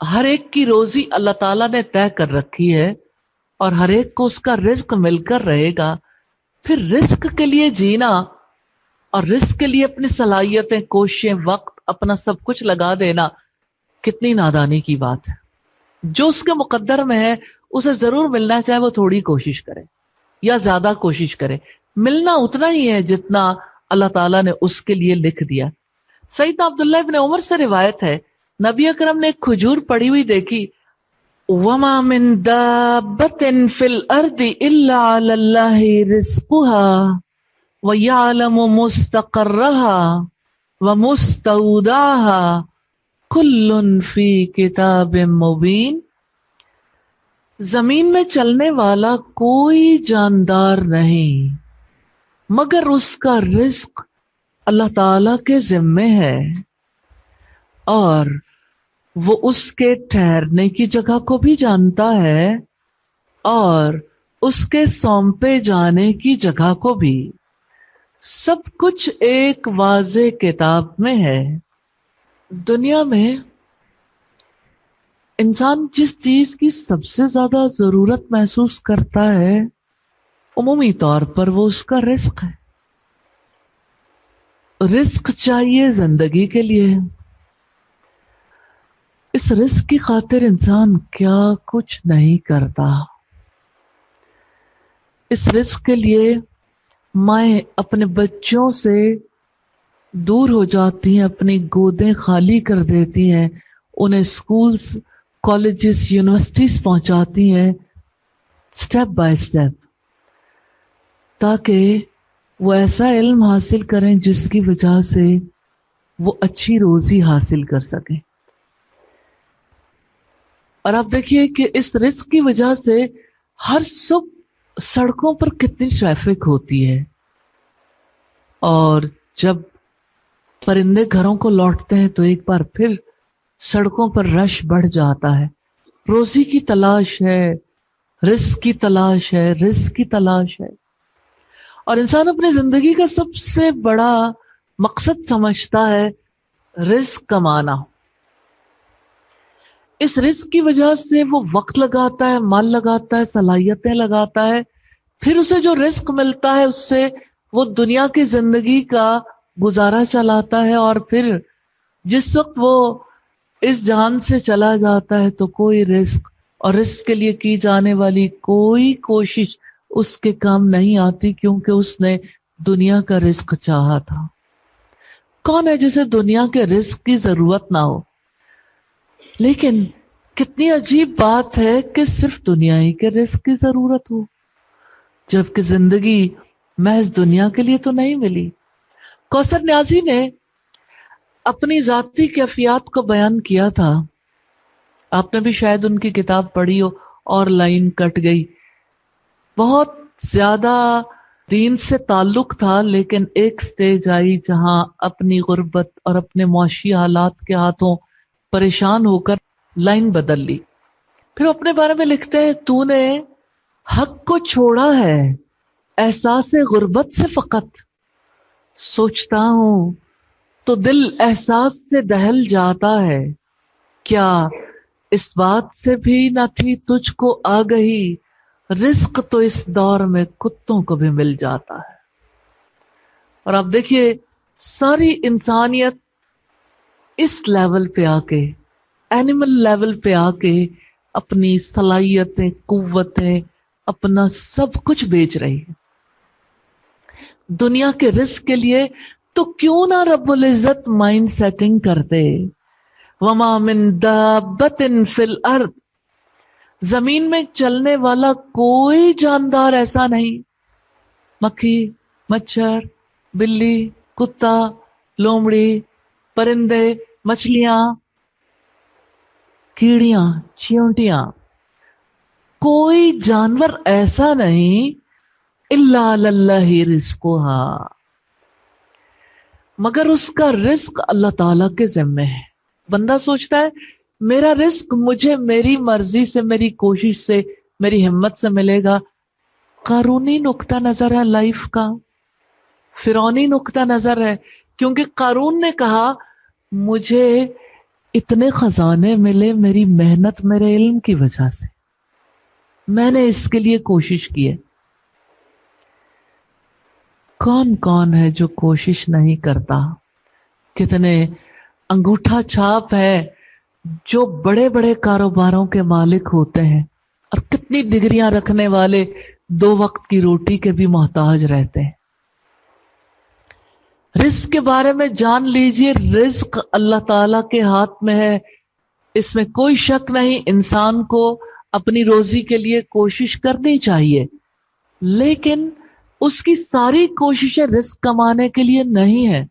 ہر ایک کی روزی اللہ تعالیٰ نے طے کر رکھی ہے اور ہر ایک کو اس کا رزق مل کر رہے گا. پھر رزق کے لیے جینا اور رزق کے لیے اپنی صلاحیتیں، کوششیں، وقت، اپنا سب کچھ لگا دینا کتنی نادانی کی بات ہے. جو اس کے مقدر میں ہے اسے ضرور ملنا، چاہے وہ تھوڑی کوشش کرے یا زیادہ کوشش کرے، ملنا اتنا ہی ہے جتنا اللہ تعالیٰ نے اس کے لیے لکھ دیا. سیدنا عبداللہ ابن عمر سے روایت ہے، نبی اکرم نے ایک کھجور پڑی ہوئی دیکھی. وَمَا مِن دَابَّةٍ فِي الْأَرْضِ إِلَّا عَلَى اللَّهِ رِزْقُهَا وَيَعْلَمُ مُسْتَقَرَّهَا وَمُسْتَوْدَعَهَا كُلٌّ فِي كِتَابٍ مُبِينٍ. زمین میں چلنے والا کوئی جاندار نہیں مگر اس کا رزق اللہ تعالی کے ذمے ہے، اور وہ اس کے ٹھہرنے کی جگہ کو بھی جانتا ہے اور اس کے سونپے جانے کی جگہ کو بھی. سب کچھ ایک واضح کتاب میں ہے. دنیا میں انسان جس چیز کی سب سے زیادہ ضرورت محسوس کرتا ہے عمومی طور پر وہ اس کا رزق ہے. رزق چاہیے زندگی کے لیے. اس رزق کی خاطر انسان کیا کچھ نہیں کرتا. اس رزق کے لیے مائیں اپنے بچوں سے دور ہو جاتی ہیں، اپنی گودیں خالی کر دیتی ہیں، انہیں سکولز، کالجز، یونیورسٹیز پہنچاتی ہیں سٹیپ بائی سٹیپ، تاکہ وہ ایسا علم حاصل کریں جس کی وجہ سے وہ اچھی روزی حاصل کر سکیں. اور آپ دیکھیے کہ اس رزق کی وجہ سے ہر صبح سڑکوں پر کتنی ٹریفک ہوتی ہے، اور جب پرندے گھروں کو لوٹتے ہیں تو ایک بار پھر سڑکوں پر رش بڑھ جاتا ہے. روزی کی تلاش ہے، رزق کی تلاش ہے، رزق کی تلاش ہے. اور انسان اپنی زندگی کا سب سے بڑا مقصد سمجھتا ہے رزق کمانا. اس رزق کی وجہ سے وہ وقت لگاتا ہے، مال لگاتا ہے، صلاحیتیں لگاتا ہے. پھر اسے جو رزق ملتا ہے اس سے وہ دنیا کی زندگی کا گزارا چلاتا ہے، اور پھر جس وقت وہ اس جہان سے چلا جاتا ہے تو کوئی رزق اور رزق کے لیے کی جانے والی کوئی کوشش اس کے کام نہیں آتی، کیونکہ اس نے دنیا کا رزق چاہا تھا. کون ہے جسے دنیا کے رزق کی ضرورت نہ ہو؟ لیکن کتنی عجیب بات ہے کہ صرف دنیا ہی کے رزق کی ضرورت ہو، جبکہ زندگی محض دنیا کے لیے تو نہیں ملی. کوثر نیازی نے اپنی ذاتی کیفیات کو بیان کیا تھا. آپ نے بھی شاید ان کی کتاب پڑھی ہو، اور لائن کٹ گئی. بہت زیادہ دین سے تعلق تھا، لیکن ایک سٹیج آئی جہاں اپنی غربت اور اپنے معاشی حالات کے ہاتھوں پریشان ہو کر لائن بدل لی. پھر اپنے بارے میں لکھتے ہیں، تو نے حق کو چھوڑا ہے احساس غربت سے فقط، سوچتا ہوں تو دل احساس سے دہل جاتا ہے، کیا اس بات سے بھی نہ تھی تجھ کو آگہی، رزق تو اس دور میں کتوں کو بھی مل جاتا ہے. اور آپ دیکھیے ساری انسانیت اس لیول پہ آ کے، اینیمل لیول پہ آ کے اپنی صلاحیتیں، قوتیں، اپنا سب کچھ بیچ رہی ہے دنیا کے رزق کے لیے. تو کیوں نہ رب العزت مائنڈ سیٹنگ کرتے، وما من دابۃ فی الارض، زمین میں چلنے والا کوئی جاندار ایسا نہیں، مکھی، مچھر، بلی، کتا، لومڑی، پرندے، مچھلیاں، کیڑیاں، چیونٹیاں، کوئی جانور ایسا نہیں الا علی اللہ رزقھا، مگر اس کا رزق اللہ تعالی کے ذمے ہے. بندہ سوچتا ہے میرا رزق مجھے میری مرضی سے، میری کوشش سے، میری ہمت سے ملے گا. قارونی نقطہ نظر ہے لائف کا، فرعونی نقطہ نظر ہے. کیونکہ قارون نے کہا مجھے اتنے خزانے ملے میری محنت میرے علم کی وجہ سے، میں نے اس کے لیے کوشش کی ہے۔ کون کون ہے جو کوشش نہیں کرتا؟ کتنے انگوٹھا چھاپ ہے جو بڑے بڑے کاروباروں کے مالک ہوتے ہیں، اور کتنی ڈگریاں رکھنے والے 2 وقت کی روٹی کے بھی محتاج رہتے ہیں۔ رزق کے بارے میں جان لیجئے، رزق اللہ تعالی کے ہاتھ میں ہے، اس میں کوئی شک نہیں۔ انسان کو اپنی روزی کے لیے کوشش کرنی چاہیے، لیکن اس کی ساری کوششیں رزق کمانے کے لیے نہیں ہے۔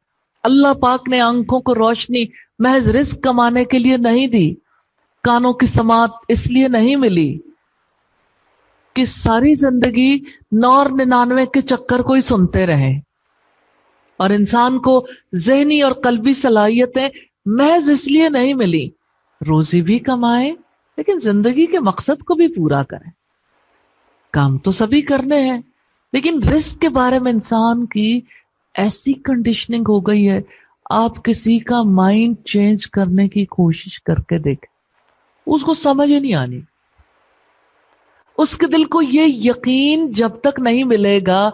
اللہ پاک نے آنکھوں کو روشنی محض رزق کمانے کے لیے نہیں دی، کانوں کی سماعت اس لیے نہیں ملی کہ ساری زندگی 99 کے چکر کو ہی سنتے رہیں، اور انسان کو ذہنی اور قلبی صلاحیتیں محض اس لیے نہیں ملی۔ روزی بھی کمائیں لیکن زندگی کے مقصد کو بھی پورا کریں۔ کام تو سبھی کرنے ہیں، لیکن رزق کے بارے میں انسان کی ایسی کنڈیشننگ ہو گئی ہے، آپ کسی کا مائنڈ چینج کرنے کی کوشش کر کے دیکھیں، اس کو سمجھ ہی نہیں آنی۔ اس کے دل کو یہ یقین جب تک نہیں ملے گا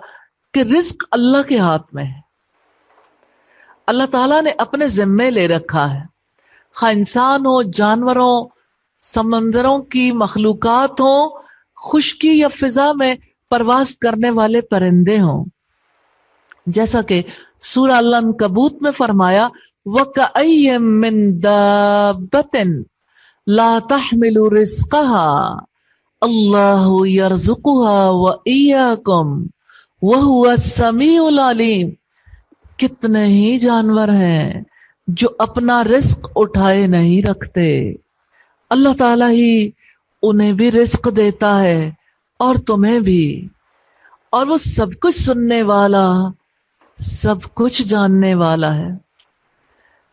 کہ رزق اللہ کے ہاتھ میں ہے، اللہ تعالیٰ نے اپنے ذمے لے رکھا ہے، خواہ انسان ہو، جانوروں، سمندروں کی مخلوقات ہوں، خشکی یا فضا میں پرواز کرنے والے پرندے ہوں۔ جیسا کہ سورہ العنکبوت میں فرمایا وَكَأَيٍّ مِّن دَابَّةٍ لَا تَحْمِلُ رِزْقَهَا اللَّهُ يَرْزُقُهَا وَإِيَّاكُمْ وَهُوَ السَّمِيعُ الْعَلِيمُ۔ کتنے ہی جانور ہیں جو اپنا رزق اٹھائے نہیں رکھتے، اللہ تعالیٰ ہی انہیں بھی رزق دیتا ہے اور تمہیں بھی، اور وہ سب کچھ سننے والا، سب کچھ جاننے والا ہے۔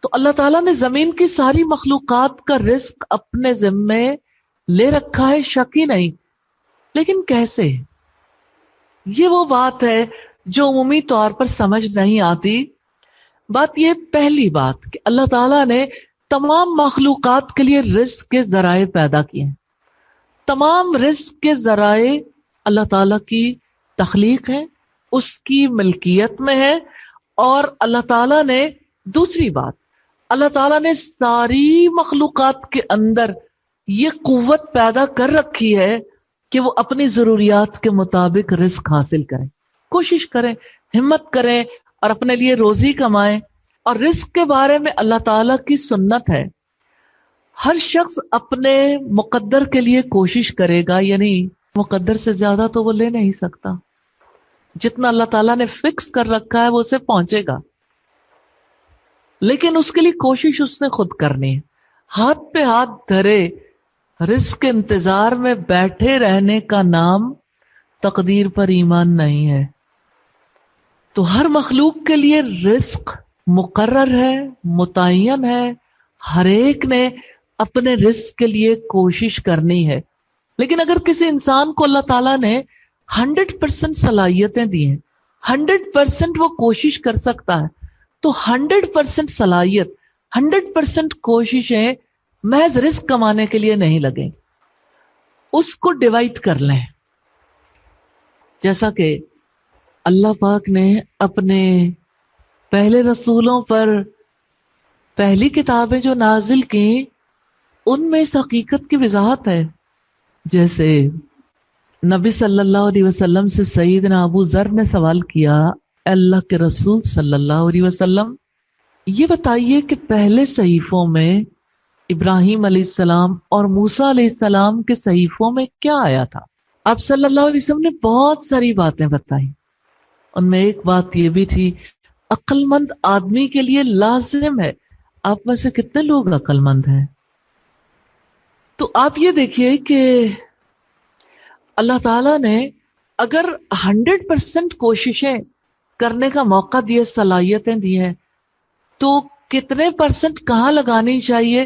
تو اللہ تعالیٰ نے زمین کی ساری مخلوقات کا رزق اپنے ذمے لے رکھا ہے، شک ہی نہیں، لیکن کیسے؟ یہ وہ بات ہے جو عمومی طور پر سمجھ نہیں آتی۔ بات یہ پہلی بات کہ اللہ تعالیٰ نے تمام مخلوقات کے لیے رزق کے ذرائع پیدا کیے ہیں، تمام رزق کے ذرائع اللہ تعالیٰ کی تخلیق ہے، اس کی ملکیت میں ہے، اور اللہ تعالیٰ نے دوسری بات، اللہ تعالیٰ نے ساری مخلوقات کے اندر یہ قوت پیدا کر رکھی ہے کہ وہ اپنی ضروریات کے مطابق رزق حاصل کریں، کوشش کریں، ہمت کریں اور اپنے لیے روزی کمائیں۔ اور رزق کے بارے میں اللہ تعالیٰ کی سنت ہے، ہر شخص اپنے مقدر کے لیے کوشش کرے گا، یعنی مقدر سے زیادہ تو وہ لے نہیں سکتا، جتنا اللہ تعالیٰ نے فکس کر رکھا ہے وہ اسے پہنچے گا، لیکن اس کے لیے کوشش اس نے خود کرنی ہے۔ ہاتھ پہ ہاتھ دھرے رزق کے انتظار میں بیٹھے رہنے کا نام تقدیر پر ایمان نہیں ہے۔ تو ہر مخلوق کے لیے رزق مقرر ہے، متعین ہے، ہر ایک نے اپنے رزق کے لیے کوشش کرنی ہے۔ لیکن اگر کسی انسان کو اللہ تعالیٰ نے 100% صلاحیتیں دی ہیں، 100% وہ کوشش کر سکتا ہے، تو 100% صلاحیت، 100% کوششیں محض رزق کمانے کے لیے نہیں لگیں، اس کو ڈیوائڈ کر لیں۔ جیسا کہ اللہ پاک نے اپنے پہلے رسولوں پر پہلی کتابیں جو نازل کی ان میں اس حقیقت کی وضاحت ہے۔ جیسے نبی صلی اللہ علیہ وسلم سے سیدنا ابو ذر نے سوال کیا، اللہ کے رسول صلی اللہ علیہ وسلم یہ بتائیے کہ پہلے صحیفوں میں ابراہیم علیہ السلام اور موسیٰ علیہ السلام کے صحیفوں میں کیا آیا تھا؟ آپ صلی اللہ علیہ وسلم نے بہت ساری باتیں بتائیں، ان میں ایک بات یہ بھی تھی عقل مند آدمی کے لیے لازم ہے۔ آپ میں سے کتنے لوگ عقل مند ہیں؟ تو آپ یہ دیکھیے کہ اللہ تعالیٰ نے اگر 100% کوششیں کرنے کا موقع دیے، صلاحیتیں دی ہیں، تو کتنے % کہاں لگانی چاہیے؟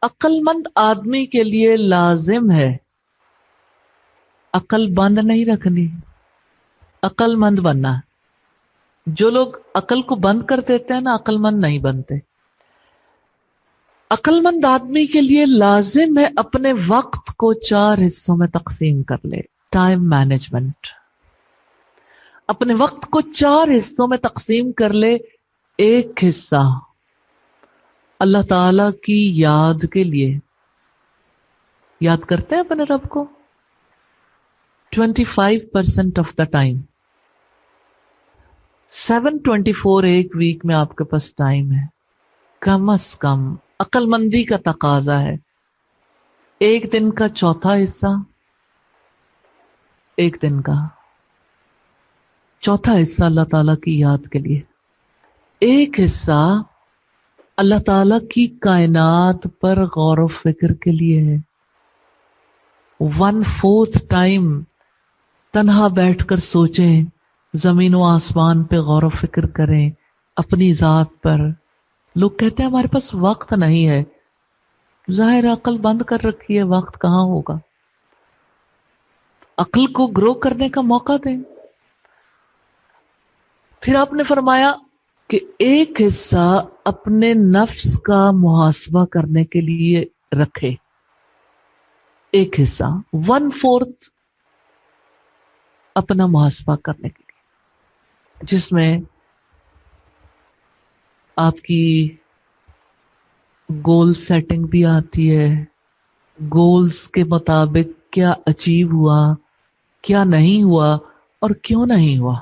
عقل مند آدمی کے لیے لازم ہے، عقل بند نہیں رکھنی، عقل مند بننا۔ جو لوگ عقل کو بند کر دیتے ہیں نا، عقل مند نہیں بنتے۔ عقل مند آدمی کے لیے لازم ہے اپنے وقت کو 4 حصوں میں تقسیم کر لے. Time management. اپنے وقت کو 4 حصوں میں تقسیم کر لے. ایک حصہ اللہ تعالی کی یاد کے لیے. یاد کرتے ہیں اپنے رب کو 25% آف دا ٹائم. 724 ایک ویک میں آپ کے پاس ٹائم ہے. کم از کم عقل مندی کا تقاضا ہے ایک دن کا چوتھا حصہ، ایک دن کا چوتھا حصہ اللہ تعالیٰ کی یاد کے لیے. ایک حصہ اللہ تعالیٰ کی کائنات پر غور و فکر کے لیے ہے. 1/4 ٹائم تنہا بیٹھ کر سوچیں، زمین و آسمان پہ غور و فکر کریں، اپنی ذات پر. لوگ کہتے ہیں ہمارے پاس وقت نہیں ہے. ظاہر عقل بند کر رکھی ہے، وقت کہاں ہوگا. عقل کو گرو کرنے کا موقع دیں. پھر آپ نے فرمایا کہ ایک حصہ اپنے نفس کا محاسبہ کرنے کے لیے رکھے. ایک حصہ 1/4 اپنا محاسبہ کرنے کے لیے، جس میں آپ کی گول سیٹنگ بھی آتی ہے. گولز کے مطابق کیا اچیو ہوا، کیا نہیں ہوا اور کیوں نہیں ہوا.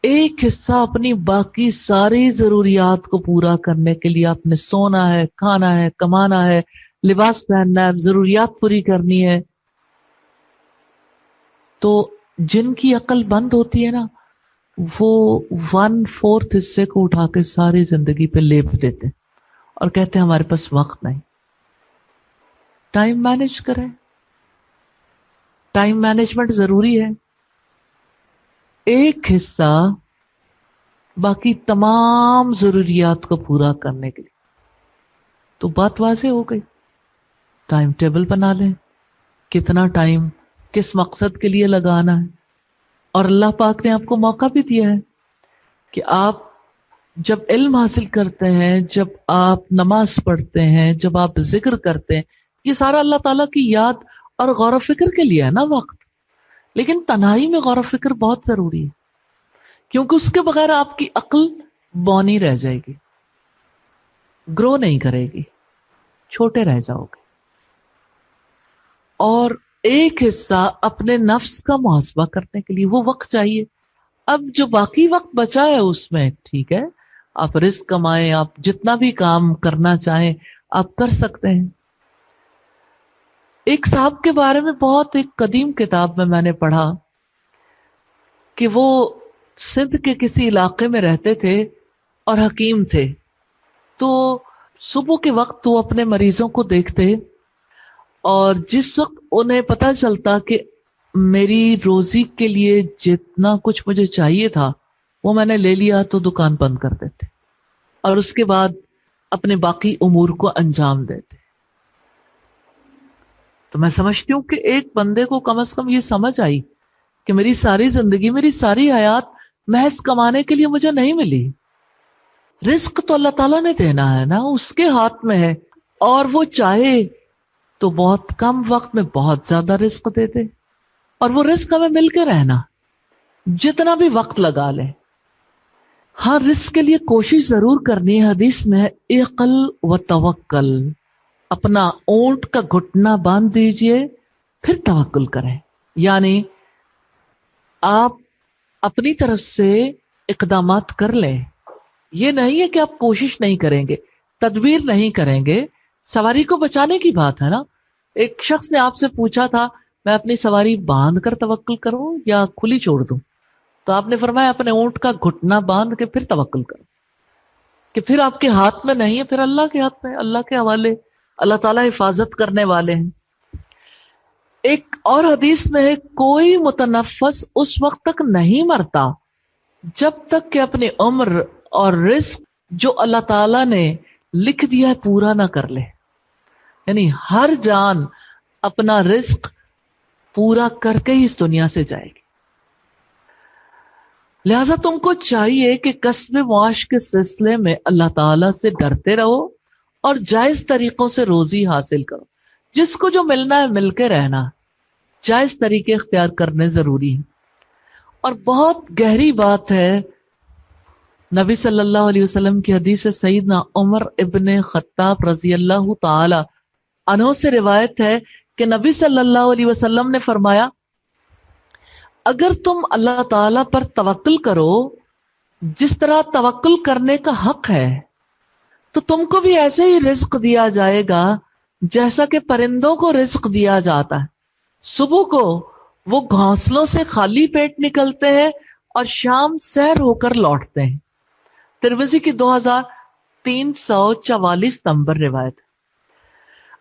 ایک حصہ اپنی باقی ساری ضروریات کو پورا کرنے کے لیے آپ نے سونا ہے، کھانا ہے، کمانا ہے، لباس پہننا ہے، ضروریات پوری کرنی ہے. تو جن کی عقل بند ہوتی ہے نا، وہ 1/4 حصے کو اٹھا کے ساری زندگی پہ لیپ دیتے اور کہتے ہیں ہمارے پاس وقت نہیں. ٹائم مینج کریں. ٹائم مینجمنٹ ضروری ہے. ایک حصہ باقی تمام ضروریات کو پورا کرنے کے لیے. تو بات واضح ہو گئی. ٹائم ٹیبل بنا لیں، کتنا ٹائم کس مقصد کے لیے لگانا ہے. اور اللہ پاک نے آپ کو موقع بھی دیا ہے کہ آپ جب علم حاصل کرتے ہیں، جب آپ نماز پڑھتے ہیں، جب آپ ذکر کرتے ہیں، یہ سارا اللہ تعالیٰ کی یاد اور غور و فکر کے لیے ہے نا وقت. لیکن تنہائی میں غور و فکر بہت ضروری ہے، کیونکہ اس کے بغیر آپ کی عقل بونی رہ جائے گی، گرو نہیں کرے گی، چھوٹے رہ جاؤ گے. اور ایک حصہ اپنے نفس کا محاسبہ کرنے کے لیے وہ وقت چاہیے. اب جو باقی وقت بچا ہے اس میں ٹھیک ہے، آپ رزق کمائیں، آپ جتنا بھی کام کرنا چاہیں آپ کر سکتے ہیں. ایک صاحب کے بارے میں بہت ایک قدیم کتاب میں نے پڑھا کہ وہ سندھ کے کسی علاقے میں رہتے تھے اور حکیم تھے. تو صبح کے وقت وہ اپنے مریضوں کو دیکھتے، اور جس وقت انہیں پتہ چلتا کہ میری روزی کے لیے جتنا کچھ مجھے چاہیے تھا وہ میں نے لے لیا، تو دکان بند کر دیتے اور اس کے بعد اپنے باقی امور کو انجام دیتے. تو میں سمجھتی ہوں کہ ایک بندے کو کم از کم یہ سمجھ آئی کہ میری ساری زندگی، میری ساری حیات محض کمانے کے لیے مجھے نہیں ملی. رزق تو اللہ تعالیٰ نے دینا ہے نا، اس کے ہاتھ میں ہے، اور وہ چاہے تو بہت کم وقت میں بہت زیادہ رزق دے دے. اور وہ رزق ہمیں مل کے رہنا، جتنا بھی وقت لگا لے. ہاں رزق کے لیے کوشش ضرور کرنی ہے. حدیث میں اعقل و توکل، اپنا اونٹ کا گھٹنا باندھ دیجئے پھر توکل کریں. یعنی آپ اپنی طرف سے اقدامات کر لیں. یہ نہیں ہے کہ آپ کوشش نہیں کریں گے، تدبیر نہیں کریں گے. سواری کو بچانے کی بات ہے نا. ایک شخص نے آپ سے پوچھا تھا میں اپنی سواری باندھ کر توکل کروں یا کھلی چھوڑ دوں؟ تو آپ نے فرمایا اپنے اونٹ کا گھٹنا باندھ کے پھر توکل کرو. کہ پھر آپ کے ہاتھ میں نہیں ہے، پھر اللہ کے ہاتھ میں، اللہ کے حوالے. اللہ تعالیٰ حفاظت کرنے والے ہیں. ایک اور حدیث میں ہے کوئی متنفس اس وقت تک نہیں مرتا جب تک کہ اپنی عمر اور رزق جو اللہ تعالیٰ نے لکھ دیا ہے پورا نہ کر لے. یعنی ہر جان اپنا رزق پورا کر کے ہی اس دنیا سے جائے گی. لہذا تم کو چاہیے کہ کسب معاش کے سلسلے میں اللہ تعالیٰ سے ڈرتے رہو اور جائز طریقوں سے روزی حاصل کرو. جس کو جو ملنا ہے مل کے رہنا، جائز طریقے اختیار کرنے ضروری ہیں. اور بہت گہری بات ہے، نبی صلی اللہ علیہ وسلم کی حدیث سیدنا عمر ابن خطاب رضی اللہ تعالی عنہ سے روایت ہے کہ نبی صلی اللہ علیہ وسلم نے فرمایا، اگر تم اللہ تعالی پر توکل کرو جس طرح توکل کرنے کا حق ہے، تو تم کو بھی ایسے ہی رزق دیا جائے گا جیسا کہ پرندوں کو رزق دیا جاتا ہے. صبح کو وہ گھونسلوں سے خالی پیٹ نکلتے ہیں اور شام سیر ہو کر لوٹتے ہیں. ترمذی کی 2344 نمبر روایت.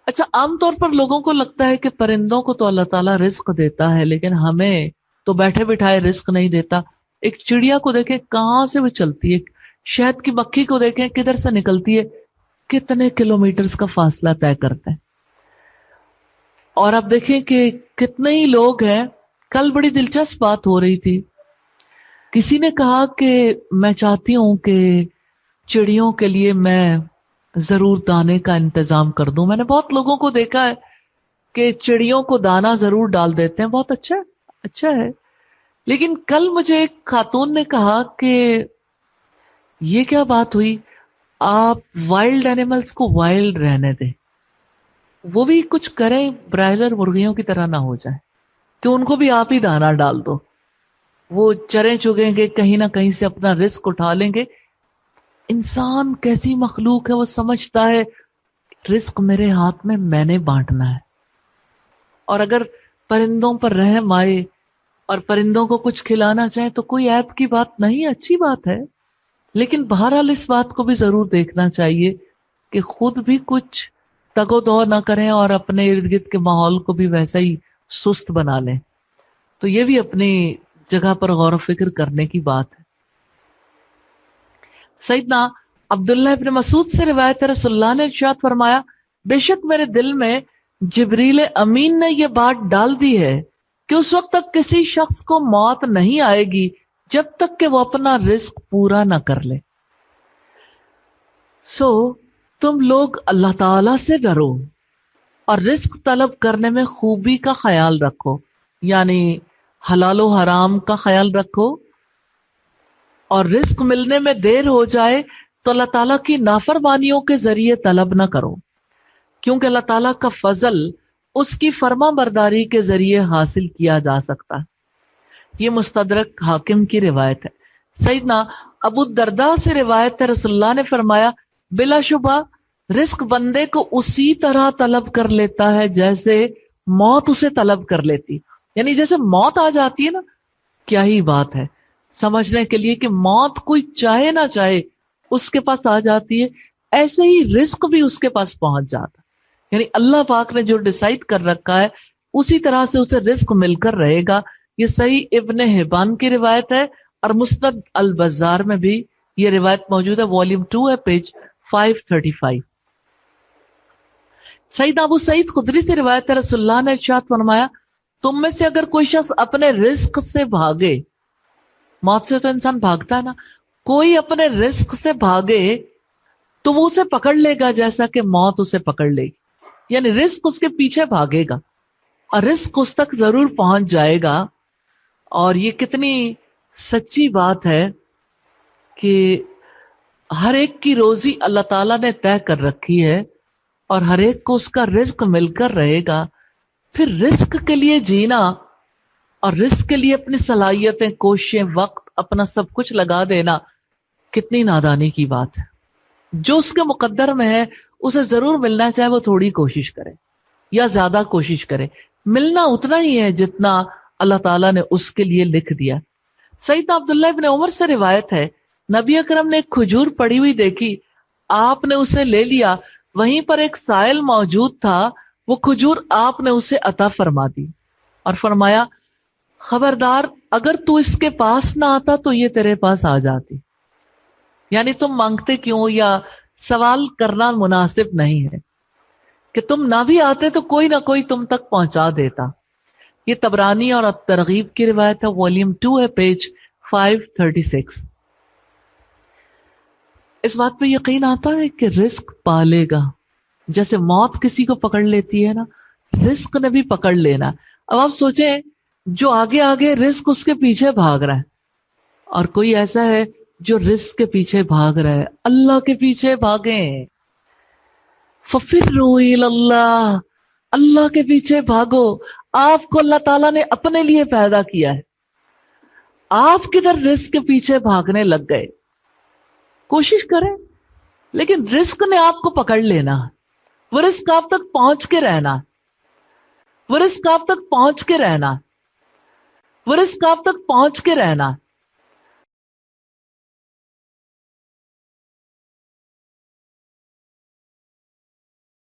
اچھا، عام طور پر لوگوں کو لگتا ہے کہ پرندوں کو تو اللہ تعالیٰ رزق دیتا ہے، لیکن ہمیں تو بیٹھے بٹھائے رزق نہیں دیتا. ایک چڑیا کو دیکھیں کہاں سے وہ چلتی ہے، شہد کی مکھی کو دیکھیں کدھر سے نکلتی ہے، کتنے کلومیٹرز کا فاصلہ طے کرتے ہیں. اور آپ دیکھیں کہ کتنے ہی لوگ ہیں. کل بڑی دلچسپ بات ہو رہی تھی، کسی نے کہا کہ میں چاہتی ہوں کہ چڑیوں کے لیے میں ضرور دانے کا انتظام کر دوں. میں نے بہت لوگوں کو دیکھا ہے کہ چڑیوں کو دانا ضرور ڈال دیتے ہیں، بہت اچھا ہے. لیکن کل مجھے ایک خاتون نے کہا کہ یہ کیا بات ہوئی، آپ وائلڈ اینیملز کو وائلڈ رہنے دیں، وہ بھی کچھ کریں، برائلر مرغیوں کی طرح نہ ہو جائے کہ ان کو بھی آپ ہی دانا ڈال دو، وہ چریں چگیں گے، کہیں نہ کہیں سے اپنا رزق اٹھا لیں گے. انسان کیسی مخلوق ہے، وہ سمجھتا ہے رزق میرے ہاتھ میں نے بانٹنا ہے. اور اگر پرندوں پر رحم آئے اور پرندوں کو کچھ کھلانا چاہے تو کوئی عیب کی بات نہیں، اچھی بات ہے. لیکن بہرحال اس بات کو بھی ضرور دیکھنا چاہیے کہ خود بھی کچھ تگ و دو نہ کریں اور اپنے ارد گرد کے ماحول کو بھی ویسا ہی سست بنا لیں. تو یہ بھی اپنی جگہ پر غور و فکر کرنے کی بات ہے. سیدنا عبداللہ ابن مسعود سے روایت ہے، رسول اللہ نے ارشاد فرمایا، بے شک میرے دل میں جبریل امین نے یہ بات ڈال دی ہے کہ اس وقت تک کسی شخص کو موت نہیں آئے گی جب تک کہ وہ اپنا رزق پورا نہ کر لے. تم لوگ اللہ تعالی سے ڈرو اور رزق طلب کرنے میں خوبی کا خیال رکھو، یعنی حلال و حرام کا خیال رکھو. اور رزق ملنے میں دیر ہو جائے تو اللہ تعالیٰ کی نافرمانیوں کے ذریعے طلب نہ کرو، کیونکہ اللہ تعالیٰ کا فضل اس کی فرما برداری کے ذریعے حاصل کیا جا سکتا ہے. یہ مستدرک حاکم کی روایت ہے. سیدنا ابو الدرداء سے روایت ہے، رسول اللہ نے فرمایا، بلا شبہ رزق بندے کو اسی طرح طلب کر لیتا ہے جیسے موت اسے طلب کر لیتی. یعنی جیسے موت آ جاتی ہے نا، کیا ہی بات ہے سمجھنے کے لیے کہ موت کوئی چاہے نہ چاہے اس کے پاس آ جاتی ہے، ایسے ہی رزق بھی اس کے پاس پہنچ جاتا. یعنی اللہ پاک نے جو ڈیسائیڈ کر رکھا ہے اسی طرح سے اسے رزق مل کر رہے گا. یہ صحیح ابن حبان کی روایت ہے اور مسند البزار میں بھی یہ روایت موجود ہے، والیوم 2 ہے، پیج 535. سیدنا ابو سعید خدری سے روایت ہے، رسول اللہ نے ارشاد فرمایا، تم میں سے اگر کوئی شخص اپنے رزق سے بھاگے، موت سے تو انسان بھاگتا ہے نا، کوئی اپنے رزق سے بھاگے تو وہ اسے پکڑ لے گا جیسا کہ موت اسے پکڑ لے گی. یعنی رزق اس کے پیچھے بھاگے گا اور رزق اس تک ضرور پہنچ جائے گا. اور یہ کتنی سچی بات ہے کہ ہر ایک کی روزی اللہ تعالیٰ نے طے کر رکھی ہے اور ہر ایک کو اس کا رزق مل کر رہے گا. پھر رزق کے لیے جینا اور رزق کے لیے اپنی صلاحیتیں، کوششیں، وقت، اپنا سب کچھ لگا دینا کتنی نادانی کی بات ہے. جو اس کے مقدر میں ہے اسے ضرور ملنا، چاہے وہ تھوڑی کوشش کرے یا زیادہ کوشش کرے، ملنا اتنا ہی ہے جتنا اللہ تعالیٰ نے اس کے لیے لکھ دیا. سیدنا عبداللہ ابن عمر سے روایت ہے، نبی اکرم نے ایک کھجور پڑی ہوئی دیکھی، آپ نے اسے لے لیا، وہیں پر ایک سائل موجود تھا، وہ کھجور آپ نے اسے عطا فرما دی اور فرمایا، خبردار اگر تو اس کے پاس نہ آتا تو یہ تیرے پاس آ جاتی. یعنی تم مانگتے کیوں یا سوال کرنا مناسب نہیں ہے، کہ تم نہ بھی آتے تو کوئی نہ کوئی تم تک پہنچا دیتا. یہ طبرانی اور ترغیب کی روایت ہے، والیوم 2 ہے، پیج 536. اس بات پہ یقین آتا ہے کہ رزق پالے گا. جیسے موت کسی کو پکڑ لیتی ہے نا، رزق نے بھی پکڑ لینا. اب آپ سوچیں، جو آگے آگے رزق اس کے پیچھے بھاگ رہا ہے، اور کوئی ایسا ہے جو رزق کے پیچھے بھاگ رہا ہے. اللہ کے پیچھے بھاگیں. فَفِرُّوا إِلَى اللَّهِ، اللہ کے پیچھے بھاگو. آپ کو اللہ تعالیٰ نے اپنے لیے پیدا کیا ہے. آپ کدھر رزق کے پیچھے بھاگنے لگ گئے؟ کوشش کریں، لیکن رزق نے آپ کو پکڑ لینا. وہ رزق آپ تک پہنچ کے رہنا. وہ رزق آپ تک پہنچ کے رہنا. وہ رزق آپ تک پہنچ کے رہنا.